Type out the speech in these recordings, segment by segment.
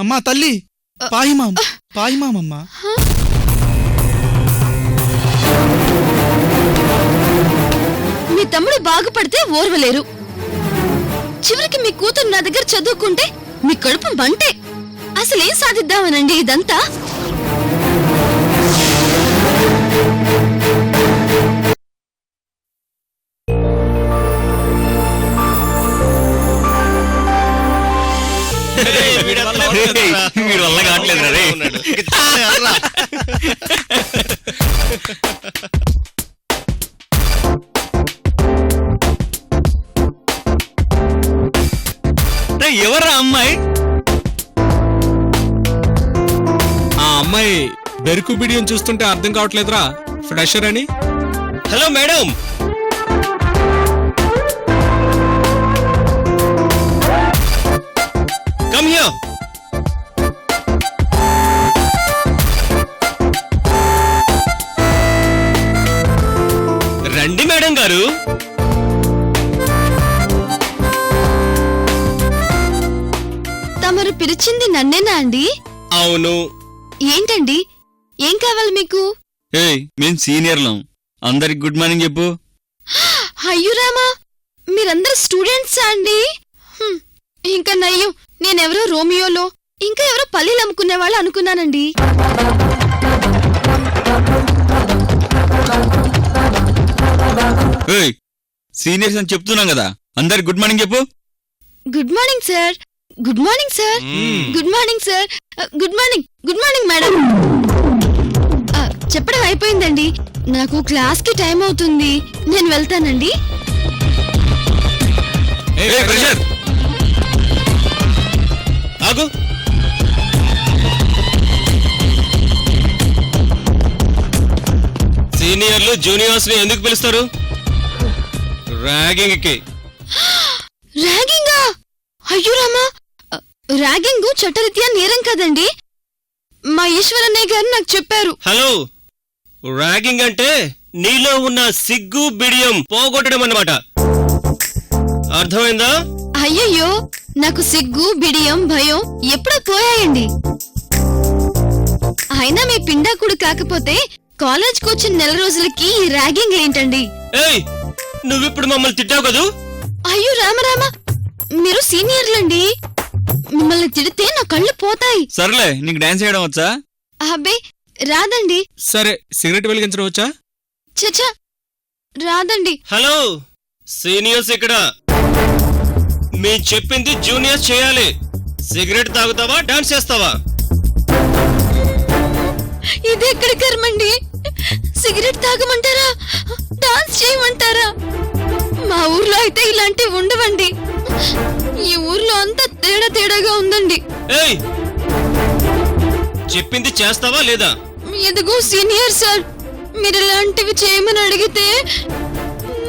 అమ్మా తల్లి పాయిమాం పాయిమామమ్మా. మీ తమ్ముడు బాగుపడితే ఓర్వలేరు, చివరికి మీ కూతురు నా దగ్గర చదువుకుంటే మీ కడుపు మంటే. అసలేం సాధిద్దామనండి ఇదంతా? వీడి వల్ల కావట్లేదు రే. ఎవర్రా అమ్మాయి? ఆ అమ్మాయి బెరుకు బిడియం చూస్తుంటే అర్థం కావట్లేదురా ఫ్రెషర్ అని. Hello madam, come here. రండి మేడం గారు. తమరు పిలిచింది నన్నేనా అండి? అవును. ఏంటండి, ఏం కావాలి మీకు? మేము సీనియర్లం, అందరికి గుడ్ మార్నింగ్ చెప్పు. అయ్యో రామా, మీరందరు స్టూడెంట్సా అండి? ఇంకా నయ్యం, నేనెవరో రోమియోలో ఇంకా ఎవరో పల్లీలు అమ్ముకునే వాళ్ళు అనుకున్నానండి. సీనియర్స్ అని చెప్తున్నాం కదా, అందరికి గుడ్ మార్నింగ్ చెప్పు. Good morning sir, good morning sir, good morning sir, good morning, good morning madam. చెప్పడం అయిపోయిందండి, నాకు క్లాస్ కి టైం అవుతుంది, నేను వెళ్తానండి. ఆగు. సీనియర్లు జూనియర్స్ ని ఎందుకు పిలుస్తారు? ర్యాగింగ్ కి. ర్యాగింగా? అయ్యో రామా, ర్యాగింగ్ చట్టరీత్యా నేరం కదండి, మా ఈశ్వరన్నయ్య గారు నాకు చెప్పారు. హలో, ర్యాగింగ్ అంటే నీలో ఉన్న సిగ్గు బిడియం పోగొట్టడం అన్నమాట, అర్థమైందా? అయ్యయ్యో, నాకు సిగ్గు బిడియం భయం ఎప్పుడో పోయాయండి. అయినా మీ పిండాకుడు కాకపోతే కాలేజ్కి వచ్చిన నెల రోజులకి ఈ ర్యాగింగ్ ఏంటండి? ఏయ్, నువ్విప్పుడు మమ్మల్ని తిట్టావు కదూ? అయ్యో రామరామ, మీరు సీనియర్లండి, మిమ్మల్ని తిడితే నా కళ్ళు పోతాయి. సర్లే, నీకు డాన్స్ చేయడం వచ్చా? అబ్బే రాదండి. సరే, సిగరెట్ వెలిగించడం వచ్చా? చచ్చా, రాదండి. హలో, సీనియర్స్ ఇక్కడ. మీ చెప్పింది జూనియర్స్ చేయాలి. సిగరెట్ తాగుతావా, డాన్స్ చేస్తావా? ఇది ఎక్కడి కర్మండి? సిగరెట్ తాగమంటారా, డాన్స్ చేయమంటారా? మా ఊర్లో అయితే ఇలాంటివి ఉండవండి, ఈ ఊర్లో అంతా తేడా తేడాగా ఉందండి. ఏయ్, చెప్పింది చేస్తావా లేదా? ఎదుగో సీనియర్ సార్, మీరు ఇలాంటివి చేయమని అడిగితే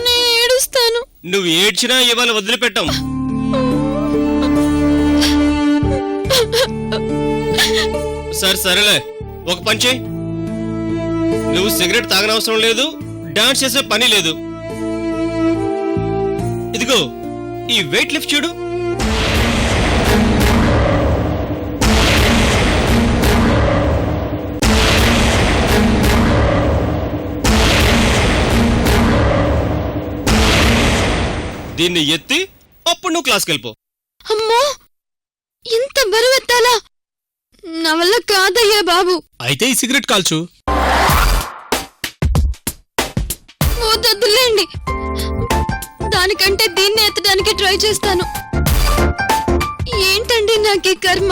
నేను ఏడుస్తాను. నువ్వు ఏడ్చినా ఇవాళ వదిలిపెట్టాం. సరేలే, ఒక పని చెయ్యి. నువ్వు సిగరెట్ తాగనవసరం లేదు, డాన్స్ చేసే పని లేదు. ఇదిగో ఈ వెయిట్ లిఫ్ట్ చూడు. దీన్ని ఎత్తి అప్పుడు నువ్వు క్లాస్కి వెళ్ళిపో. అమ్మో, ఇంత బరువెత్తాలా? నా వల్ల కాదయ్యా బాబు. అయితే ఈ సిగరెట్ కాల్చు. వద్దులేండి, దానికంటే దీన్ని ఎత్తడానికి ట్రై చేస్తాను. ఏంటండి నాకే కర్మ,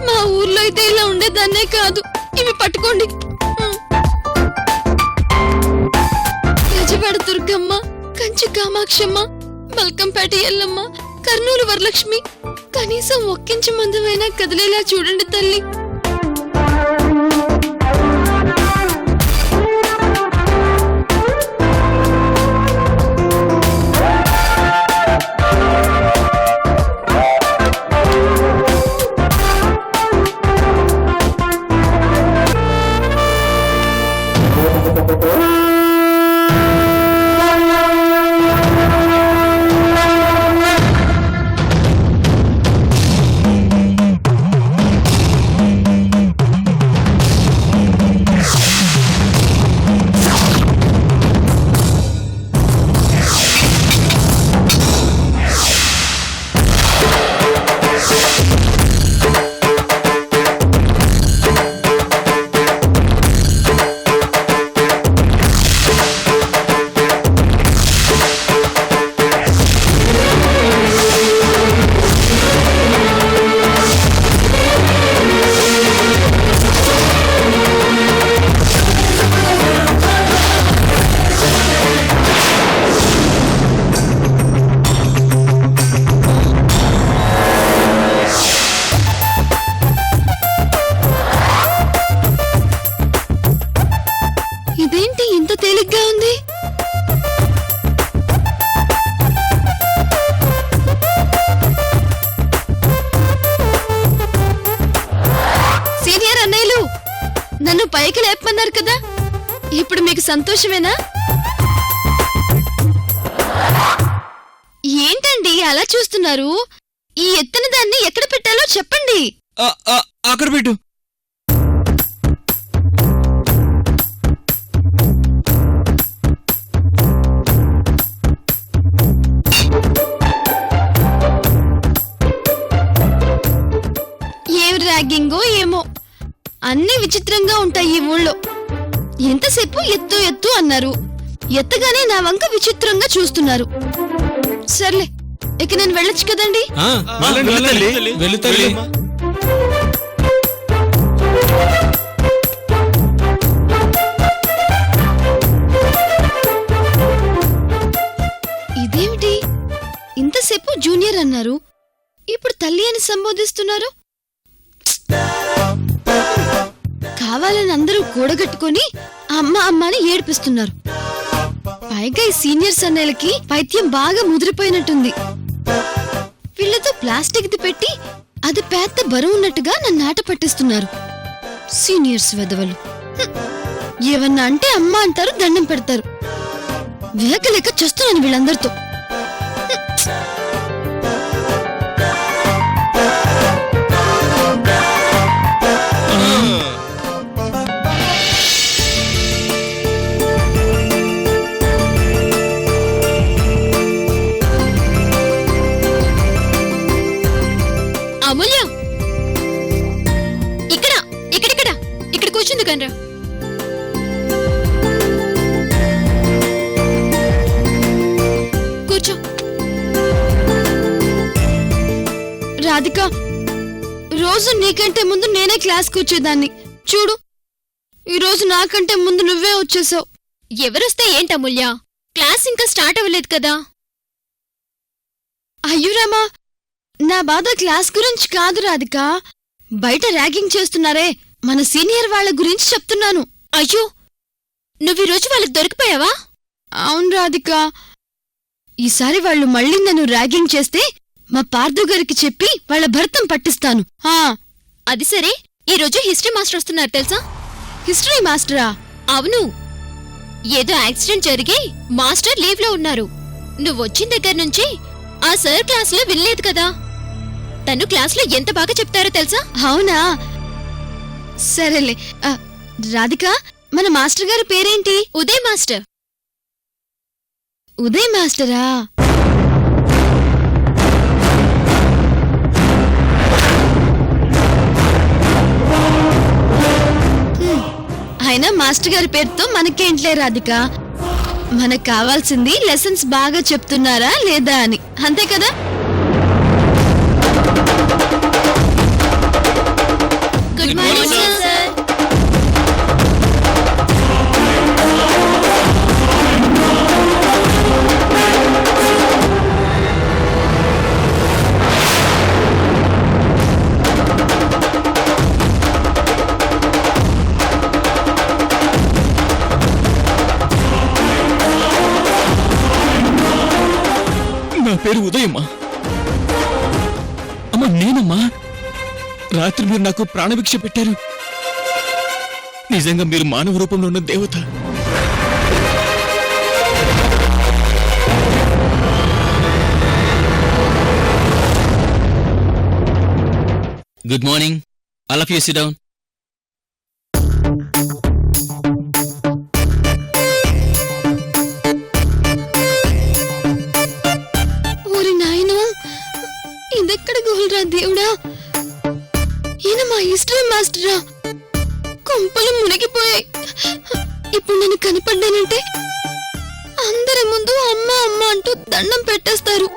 మా ఊర్లో అయితే ఇలా ఉండేదాన్నే కాదు. ఇవి పట్టుకోండి. గజవాడ దుర్గమ్మ, కంచి కామాక్షమ్మ, బల్కంపేట ఎల్లమ్మ, కర్నూలు వరలక్ష్మి, కనీసం ఒక్కించి మందమైనా కదిలేలా చూడండి తల్లి. పైకి లేపమన్నారు కదా, ఇప్పుడు మీకు సంతోషమేనా? ఏంటండి అలా చూస్తున్నారు? ఈ ఎత్తున దాన్ని ఎక్కడ పెట్టాలో చెప్పండి. అక్కడ పెట్టు. ఏం ర్యాగింగో ఏమో, అన్నీ విచిత్రంగా ఉంటాయి ఈ ఊళ్ళో. ఎంతసేపు ఎత్తు ఎత్తు అన్నారు, ఎత్తగానే నా వంక విచిత్రంగా చూస్తున్నారు. సర్లే, ఇక నేను వెళ్ళొచ్చు కదండి. ఆ, వెళ్ళండి, వెళ్ళండి. వెళ్ళు తల్లి. ఇదేమిటి, ఇంతసేపు జూనియర్ అన్నారు, ఇప్పుడు తల్లి అని సంబోధిస్తున్నారు? కావాలని అందరూ కూడగట్టుకొని అమ్మ అమ్మ అని ఏడిపిస్తున్నారు. పైగా ఈ సీనియర్స్ అన్నయ్యలకి పైత్యం బాగా ముదిరిపోయినట్టుంది. వీళ్ళతో ప్లాస్టిక్ది పెట్టి అది పెద్ద బరువు ఉన్నట్టుగా నన్ను ఆట పట్టిస్తున్నారు. సీనియర్స్ వెదవలు. ఏమన్నా అంటే అమ్మ అంటారు, దండం పెడతారు. వేగలేక చేస్తున్నాను వీళ్ళందరితో. అమూల్య, ఇక్కడ ఇక్కడిక్కడ ఇక్కడ కూర్చుంది కనరా. కూర్చో. రాధిక, రోజు నీకంటే ముందు నేనే క్లాస్ కూర్చేదాన్ని. చూడు, ఈరోజు నాకంటే ముందు నువ్వే వచ్చేసావు. ఎవరొస్తే ఏంటమూల్య, క్లాస్ ఇంకా స్టార్ట్ అవ్వలేదు కదా. అయ్యురామా, నా బాధ క్లాస్ గురించి కాదు రాధిక, బయట ర్యాగింగ్ చేస్తున్నారే మన సీనియర్ వాళ్ళ గురించి చెప్తున్నాను. అయ్యో, నువ్వీరోజు వాళ్ళకి దొరికిపోయావా? అవును రాధిక, ఈసారి వాళ్ళు మళ్ళీ నన్ను ర్యాగింగ్ చేస్తే మా పార్థు గారికి చెప్పి వాళ్ళ భర్తం పట్టిస్తాను. అది సరే, ఈరోజు హిస్టరీ మాస్టర్ వస్తున్నారు తెలుసా? హిస్టరీ మాస్టరా? అవును, ఏదో యాక్సిడెంట్ జరిగి మాస్టర్ లీవ్ లో ఉన్నారు. నువ్వొచ్చిన దగ్గర నుంచి ఆ సార్ క్లాసులో వినలేదు కదా. తను క్లాసులో ఎంత బాగా చెప్తారో తెలుసా? అవునా, సరేలే. రాధిక, మన మాస్టర్ గారి పేరేంటి? ఉదయ్ మాస్టర్. ఉదయ్ మాస్టరా? అయినా మాస్టర్ గారి పేరుతో మనకేంట్లే రాధిక, మనకు కావాల్సింది లెసన్స్ బాగా చెప్తున్నారా లేదా అని, అంతే కదా? Good morning sir. నా పేరు ఉదయమ్మా. అమ్మా, నేనమ్మా. రాత్రి మీరు నాకు ప్రాణభిక్ష పెట్టారు. నిజంగా మీరు మానవ రూపంలో ఉన్న దేవత. Good morning, all of you SIT down. ఓరి నాయనో, ఇదెక్కడ గోల్రా దేవుడా, ఈయన మా హిస్టరీ మాస్టరా? కొంపలు మునిగిపోయాయి. ఇప్పుడు నేను కనిపడ్డానంటే అందరి ముందు అమ్మ అమ్మ అంటూ దండం పెట్టేస్తారు.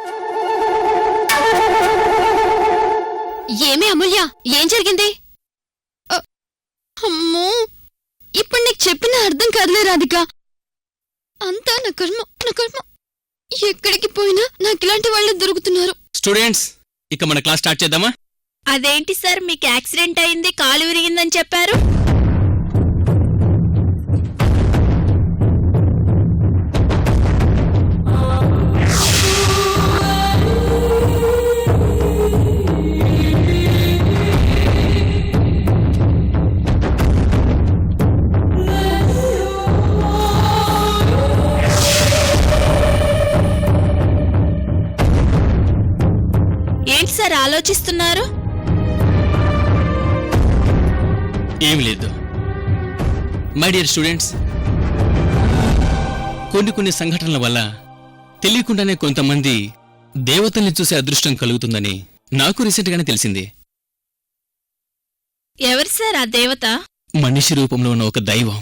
ఏమే అమూల్య, ఏం జరిగింది? అమ్మో, ఇప్పుడు నీకు చెప్పిన అర్థం కాదులే రాధిక. అంతా నా కర్మ, నా కర్మ. ఎక్కడికి పోయినా నాకు ఇలాంటి వాళ్ళే దొరుకుతున్నారు. స్టూడెంట్స్, ఇక మన క్లాస్ స్టార్ట్ చేద్దామా? అదేంటి సార్, మీకు యాక్సిడెంట్ అయింది, కాలు విరిగిందని చెప్పారు? ఆలోచిస్తున్నారు? ఏం లేదు మై డియర్ స్టూడెంట్స్, కొన్ని సంఘటనల వల్ల తెలియకుండానే కొంతమంది దేవతల్ని చూసే అదృష్టం కలుగుతుందని నాకు రీసెంట్గానే తెలిసింది. ఎవరు సార్ ఆ దేవత? మనిషి రూపంలో ఉన్న ఒక దైవం.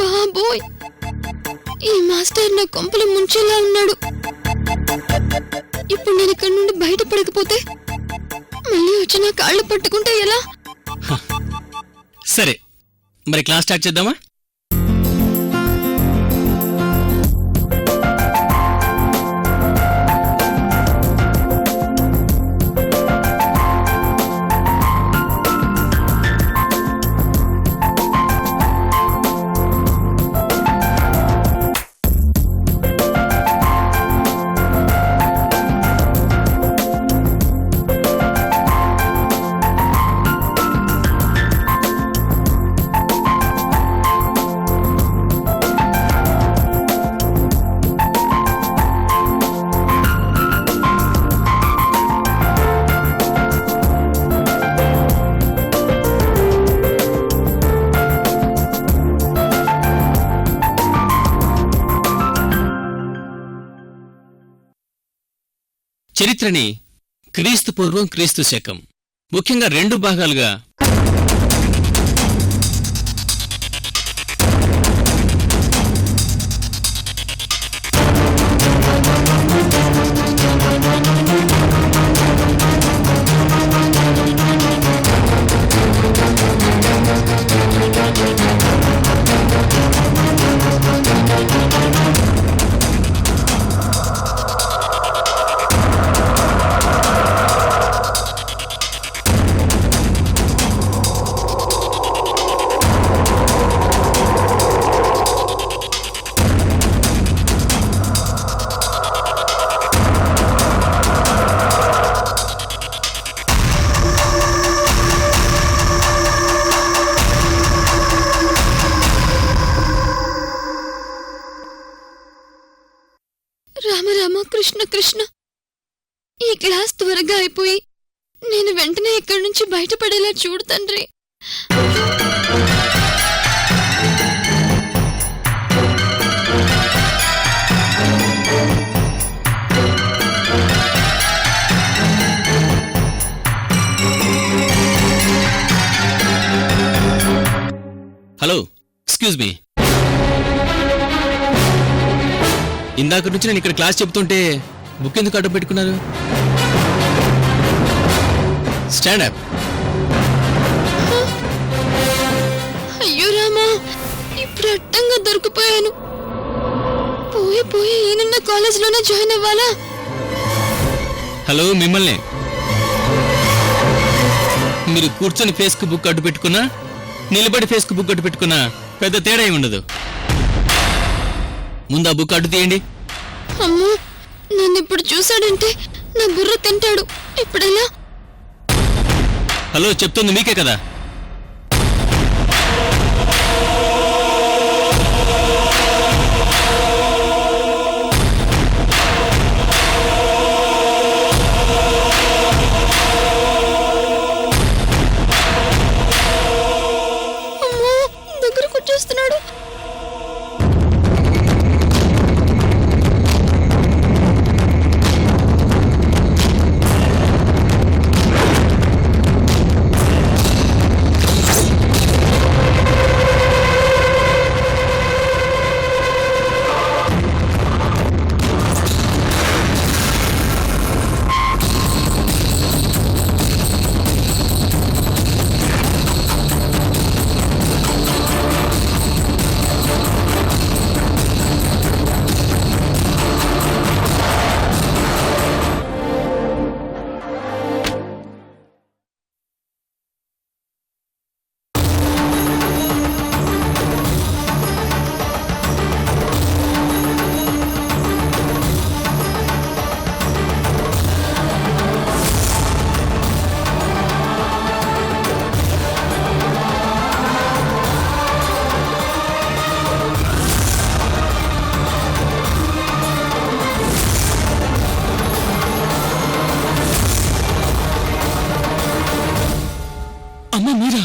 బాబోయ్, ఈ మాస్టర్ నా కొంపలు ముంచేలా ఉన్నాడు. ఇప్పుడు నేను ఇక్కడి నుండి బయటపడకపోతే మళ్ళీ వచ్చి నా కాళ్ళు పట్టుకుంటే ఎలా? సరే, మరి క్లాస్ స్టార్ట్ చేద్దామా? చరిత్రని క్రీస్తు పూర్వం క్రీస్తు శకం ముఖ్యంగా 2 భాగాలుగా రామ రామ కృష్ణ కృష్ణ. ఈ క్లాస్ త్వరగా అయిపోయి నేను వెంటనే ఇక్కడి నుంచి బయటపడేలా చూడు తండ్రి. Hello, excuse me. ఇందాక నుంచి నేను ఇక్కడ క్లాస్ చెప్తుంటే బుక్ ఎందుకు అడ్డం పెట్టుకున్నారు? Stand up. అయ్యో రామా, ఇప్పుడు అట్టంగా దొరికిపోయాను. పోయి ఈయనున్న కాలేజ్లోనే జాయిన్ అవ్వాలా? హలో, మిమ్మల్ని. మీరు కూర్చొని ఫేస్కు బుక్ అడ్డు పెట్టుకున్నా, నిలబడి ఫేస్కు బుక్ అడ్డు పెట్టుకున్నా పెద్ద తేడా ఏమి ఉండదు. ముందు ఆ బుక్ అడ్డు తీయండి. అమ్మో, నన్ను ఇప్పుడు చూశాడంటే నా బుర్ర తింటాడు. ఇప్పుడెలా? హలో, చెప్తుంది మీకే కదా. అమ్మో, దగ్గరకు వచ్చేస్తున్నాడు. అమ్మా మీరా?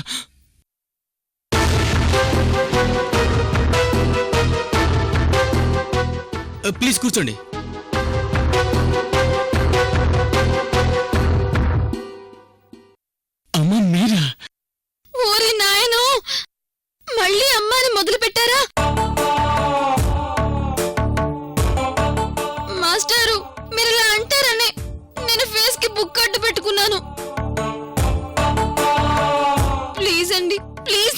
ప్లీజ్ కూర్చోండి. అమ్మా మీరా? ఓరి నాయనో, మళ్ళీ అమ్మాని మొదలు పెట్టారా? మాస్టారు, మీరు ఇలా అంటారని నేను ఫేస్ కి బుక్ అడ్డు పెట్టుకున్నాను. ప్లీజ్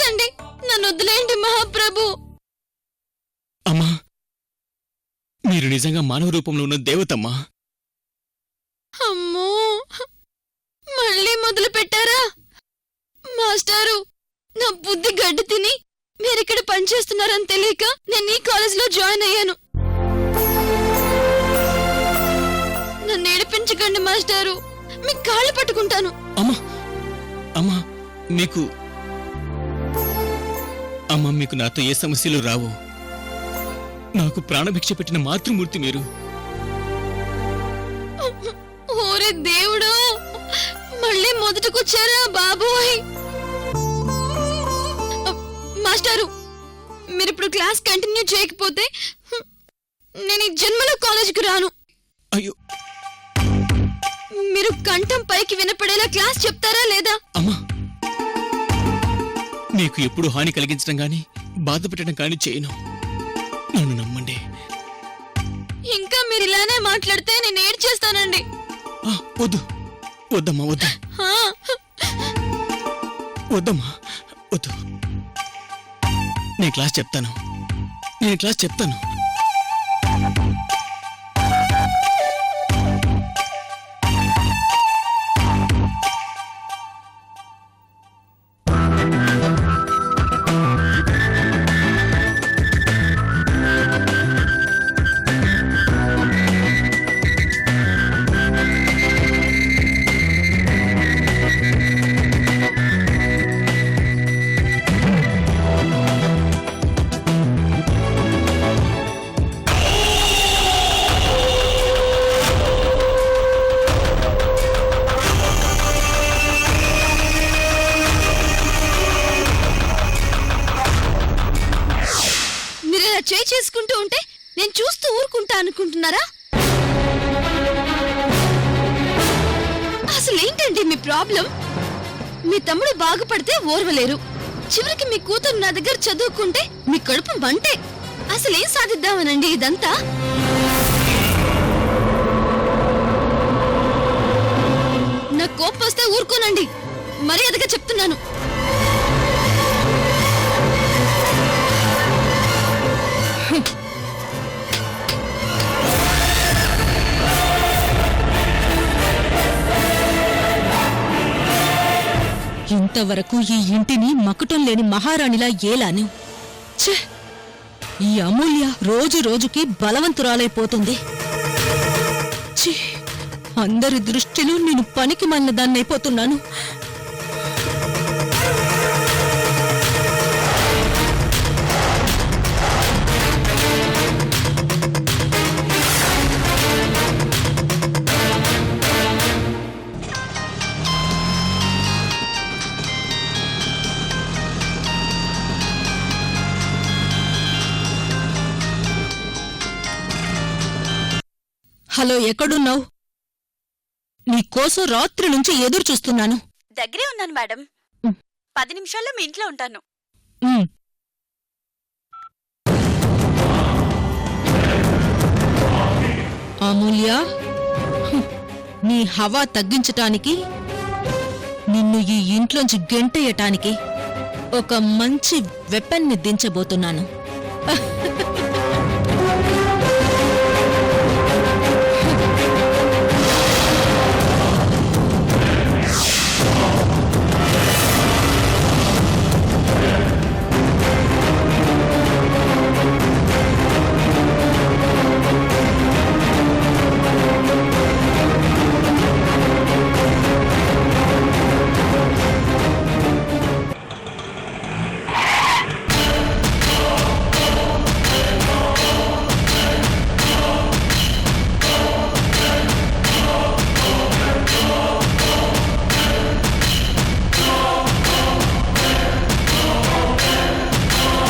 అండి నన్ను వదిలేయండి మహాప్రభు. అమ్మా మీరు నిజంగా మానవ రూపంలో ఉన్న దేవతమ్మా. అమ్మో, మళ్ళీ మొదలు పెట్టారా? మాస్టారు, నా బుద్ధి గడ్డి తిని మీరిక్కడ పనిచేస్తున్నారని తెలియక నేను ఈ కాలేజీలో జాయిన్ అయ్యాను. నన్ను ఏడిపించకండి మాస్టారు, మీ కాళ్ళు పట్టుకుంటాను. అమ్మా అమ్మా మీకు నాతో ఏ సమస్యలు రావు. నాకు ప్రాణభిక్ష పెట్టిన మాతృమూర్తి మీరు. ఓరే దేవుడు, మళ్ళీ మొదటికొచ్చారా బాబోయ్. మాస్టారు, మీరిప్పుడు క్లాస్ కంటిన్యూ చేయకపోతే నేను ఈ జన్మలో కాలేజీకి రాను. అయ్యో మీరు కంఠం పైకి వినపడేలా క్లాస్ చెప్తారా లేదా? అమ్మా నీకు ఎప్పుడు హాని కలిగించడం గాని బాధ పెట్టడం కానీ చేయను. నన్ను నమ్మండి. ఇంకా మీరు ఇలానే మాట్లాడితే నేను ఏడ్చేస్తానండి. వద్దమ్మా వద్దు. ఆ, వద్దమ్మా వద్దు. నేను క్లాస్ చెప్తాను. మీరు ఇలా చేయి చేసుకుంటూ ఉంటే నేను చూస్తూ ఊరుకుంటా అనుకుంటున్నారా? అసలు ఏంటండి మీ ప్రాబ్లం? మీ తమ్ముడు బాగుపడితే ఓర్వలేరు, చివరికి మీ కూతురు నా దగ్గర చదువుకుంటే మీ కడుపు మంటే. అసలేం సాధిద్దామనండి ఇదంతా? నా కోపం వస్తే ఊరుకోనండి, మర్యాదగా చెప్తున్నాను. ఇంతవరకు ఈ ఇంటిని మకుటం లేని మహారాణిలా ఏలాను. ఛే! ఈ అమూల్య రోజు రోజుకి బలవంతురాలైపోతుంది. ఛీ! అందరి దృష్టిలో నేను పనికి మన్నదాన్నైపోతున్నాను. హలో, ఎక్కడున్నావు? నీకోసం రాత్రి నుంచి ఎదురు చూస్తున్నాను. దగ్గరే ఉన్నాను మేడం. 10 నిమిషాల్లో మీ ఇంట్లో ఉంటాను. అమూల్య, నీ హవా తగ్గించటానికి, నిన్ను ఈ ఇంట్లోంచి గెంటేయటానికి ఒక మంచి వెపన్ని దించబోతున్నాను.